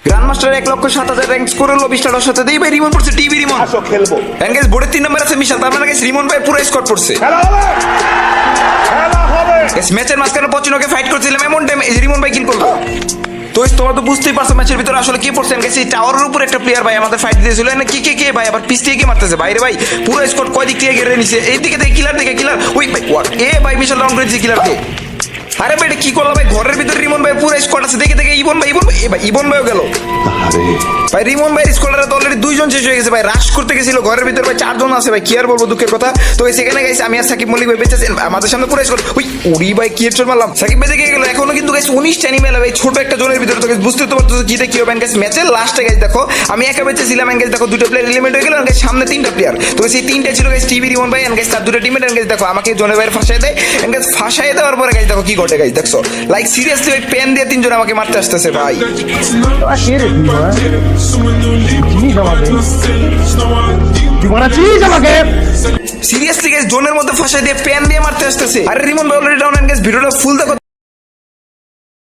grand master 1,07,000 rank score হলো 20টার সাথে দেই ভাই রিমন পড়ছে টিভি রিমন আসো খেলবো এনগেজ বোর্ডে 3 নাম্বার আছে মিশাল তার মানে গাইস রিমন ভাই পুরো স্কোর পড়ছে খেলা হবে খেলা হবে গাইস ম্যাচের মাঝখানে পচিনোকে ফাইট করছিলাম এমন টাইম রিমন ভাই কিল করলো তো তোমরা তো বুঝতেই পারছো ম্যাচের ভিতরে আসলে কি পড়ছেন গাইস এই টাওয়ারের উপর একটা প্লেয়ার ভাই আমাদের ফাইট দিয়েছিল না কে ভাই আবার পিছ থেকে মারতেছে বাইরে ভাই পুরো স্কোর কয় দিক থেকে ঘিরে নিছে এই দিকে থেকে কিলার ওই ভাই ভাই মিশাল ডাউন করেছে কিলারকে আরে ভাই এটা কি করলো ভাই ঘরের ভিতরে রিমন ভাই পুরো স্কোয়াড আছে দেখে ইবন ভাই ইবন ভাইও গেল ভাই রিমন ভাই স্কোয়াডে তো অলরেডি 2 জন শেষ হয়ে গেছে ভাই রাশ করতে গেছিল ঘরের ভিতরে ভাই 4 জন আছে ভাই কি আর বলবো দুঃখের কথা তো সেখানে গাইস আমি আর সাকিব মল্লিক ভাই বেঁচেছেন আমাদের সামনে পুরো স্কোয়াড ওই উড়ি ভাই কি হেডশট মারলাম সাকিব বেঁচে গেল এখনো কিন্তু গাইস 19 অ্যানিমেল ভাই ছোট একটা জোনের ভিতরে তো গাইস বুঝতে তো পারছো কি কি হবে গাইস ম্যাচের লাস্টে গাইস দেখো আমি একা বেঁচেছিলাম গাইস দেখো দুটো প্লেয়ার এলিমিনেট হয়ে গেল গাইস সামনে 3টা প্লেয়ার তো সেই 3টা ছিল গাইস টিভি রিমন ভাই গাইস তার দুটো টিমমেট গাইস দেখো আমাকে জোনের ভাই ফাঁসায় দেয় গাইস ফাঁসায় দেওয়ার পরে গাইস দেখো কি ঘটে গাইস দেখছো লাইক সিরিয়াসলি ওই পেন দিয়ে 3 জন আমাকে মারতে আসতেছে ভাই সিরিয়াসলি গাইস জোনের মধ্যে ফাঁসায় দিয়ে পেন দিয়ে মারতে আসতেছে আরে রিমন ভাই অলরেডি ডাউন গাইস ভিডিওটা ফুল দেখো